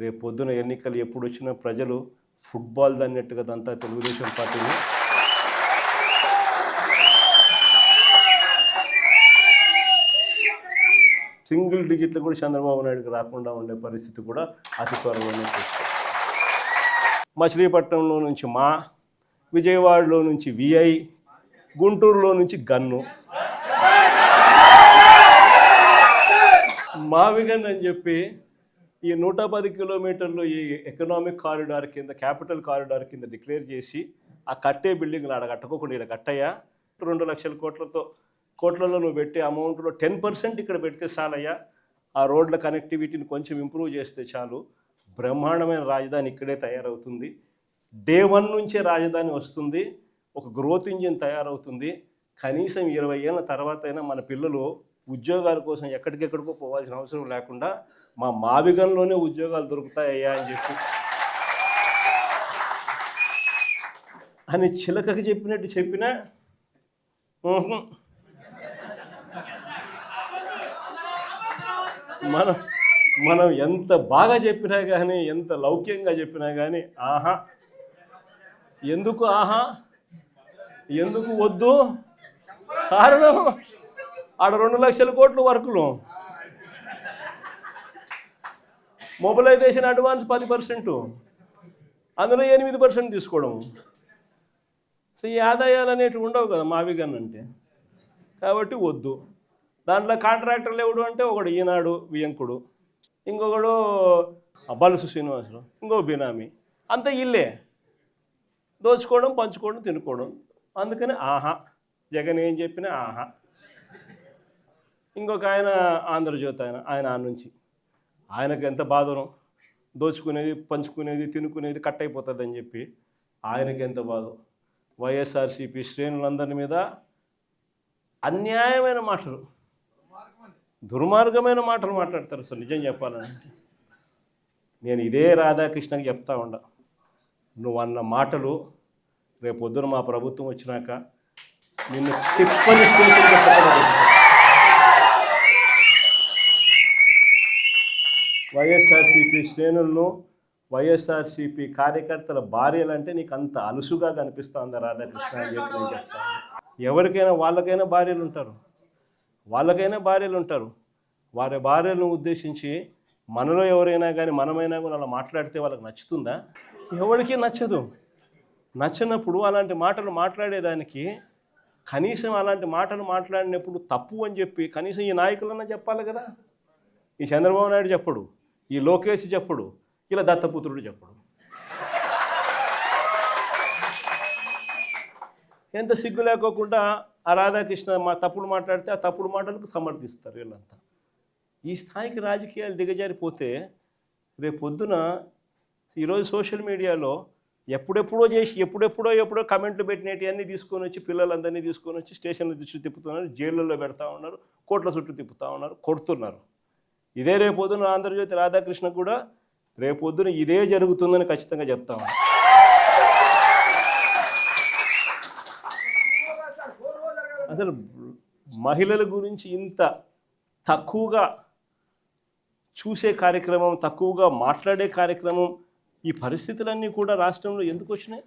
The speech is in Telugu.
రేపు పొద్దున ఎన్నికలు ఎప్పుడు వచ్చినా ప్రజలు ఫుట్బాల్ దన్నట్టుగా అంతా తెలుగుదేశం పార్టీని సింగిల్ డిజిట్లు కూడా చంద్రబాబు నాయుడుకి రాకుండా ఉండే పరిస్థితి కూడా అతి త్వరలోనే చూస్తాం. మచిలీపట్నంలో నుంచి మా, విజయవాడలో నుంచి విఐ, గుంటూరులో నుంచి గన్ను, మావిగన్ అని చెప్పి ఈ 110 కిలోమీటర్లు ఈ ఎకనామిక్ కారిడార్ కింద, క్యాపిటల్ కారిడార్ కింద డిక్లేర్ చేసి ఆ కట్టే బిల్డింగ్లు ఆడ కట్టుకోకుండా ఇక్కడ కట్టయ్యా 2 లక్షల కోట్లలో నువ్వు పెట్టే అమౌంట్లో 10% ఇక్కడ పెడితే చాలయ్యా, ఆ రోడ్ల కనెక్టివిటీని కొంచెం ఇంప్రూవ్ చేస్తే చాలు, బ్రహ్మాండమైన రాజధాని ఇక్కడే తయారవుతుంది, డే 1 నుంచే రాజధాని వస్తుంది, ఒక గ్రోత్ ఇంజిన్ తయారవుతుంది, కనీసం 20 ఏళ్ళ తర్వాత అయినా మన పిల్లలు ఉద్యోగాల కోసం ఎక్కడికెక్కడికో పోవాల్సిన అవసరం లేకుండా మా మావిగంలోనే ఉద్యోగాలు దొరుకుతాయ్యా అని చెప్పి అని చిలకకి చెప్పినట్టు చెప్పినా మనం ఎంత బాగా చెప్పినా కానీ, ఎంత లౌక్యంగా చెప్పినా కానీ ఆహా, ఎందుకు ఆహా, ఎందుకు వద్దు, కారణం ఆడ 2 లక్షల కోట్లు వర్కులు, మొబిలైజేషన్ అడ్వాన్స్ 10%, అందులో 8% తీసుకోవడం. సో ఈ ఆదాయాలు అనేటివి ఉండవు కదా మావిగన్ అంటే, కాబట్టి వద్దు. దాంట్లో కాంట్రాక్టర్లు ఎవడు అంటే ఒకడు ఈనాడు వియంకుడు, ఇంకొకడు బలుసు శ్రీనివాసులు, ఇంకో బినామీ, అంతా ఇల్లే దోచుకోవడం, పంచుకోవడం, తినుకోవడం. అందుకని ఆహా, జగన్ ఏం చెప్పినా ఆహా. ఇంకొక ఆయన ఆంధ్రజ్యోతి ఆయన ఆ నుంచి ఆయనకు ఎంత బాధనో, దోచుకునేది, పంచుకునేది, తినుకునేది కట్ అయిపోతుందని చెప్పి ఆయనకి ఎంత బాధ. వైఎస్ఆర్సీపీ శ్రేణులందరి మీద అన్యాయమైన మాటలు, దుర్మార్గమైన మాటలు మాట్లాడతారు. అసలు నిజం చెప్పాలంటే నేను ఇదే రాధాకృష్ణకి చెప్తా ఉండా, నువ్వు అన్న మాటలు రేపు పొద్దున మా ప్రభుత్వం వచ్చినాక నిన్ను తిప్పని స్టేషన్ చెప్పడం. వైఎస్ఆర్సీపీ శ్రేణులను, వైఎస్ఆర్సీపీ కార్యకర్తల భార్యలంటే నీకు అంత అలుసుగా కనిపిస్తుందా రాధాకృష్ణ అని చెప్పి నేను చెప్తాను. ఎవరికైనా వాళ్ళకైనా భార్యలు ఉంటారు, వారి భార్యలను ఉద్దేశించి మనలో ఎవరైనా కానీ మనమైనా కూడా అలా మాట్లాడితే వాళ్ళకి నచ్చుతుందా? ఎవరికి నచ్చదు. నచ్చినప్పుడు అలాంటి మాటలు మాట్లాడేదానికి కనీసం అలాంటి మాటలు మాట్లాడినప్పుడు తప్పు అని చెప్పి కనీసం ఈ నాయకులన్నా చెప్పాలి కదా. ఈ చంద్రబాబు నాయుడు చెప్పడు, ఈ లోకేష్ చెప్పడు, ఇలా దత్తపుత్రుడు చెప్పడు. ఎంత సిగ్గు లేకోకుండా ఆ రాధాకృష్ణ తప్పుడు మాట్లాడితే ఆ తప్పుడు మాటలకు సమర్థిస్తారు వీళ్ళంతా. ఈ స్థాయికి రాజకీయాలు దిగజారిపోతే రేపు పొద్దున ఈరోజు సోషల్ మీడియాలో ఎప్పుడెప్పుడో చేసి ఎప్పుడో కమెంట్లు పెట్టినవి తీసుకొని వచ్చి పిల్లలందరినీ తీసుకొని వచ్చి స్టేషన్ల చుట్టూ తిప్పుతున్నారు, జైళ్ళల్లో పెడతా ఉన్నారు, కోట్ల చుట్టూ తిప్పుతూ ఉన్నారు, కొడుతున్నారు. ఇదే రేపొద్దున ఆంధ్రజ్యోతి రాధాకృష్ణ కూడా రేపొద్దున ఇదే జరుగుతుందని ఖచ్చితంగా చెప్తా ఉన్నాను. అసలు మహిళల గురించి ఇంత తక్కువగా చూసే కార్యక్రమం, తక్కువగా మాట్లాడే కార్యక్రమం, ఈ పరిస్థితులన్నీ కూడా రాష్ట్రంలో ఎందుకు వచ్చినాయి?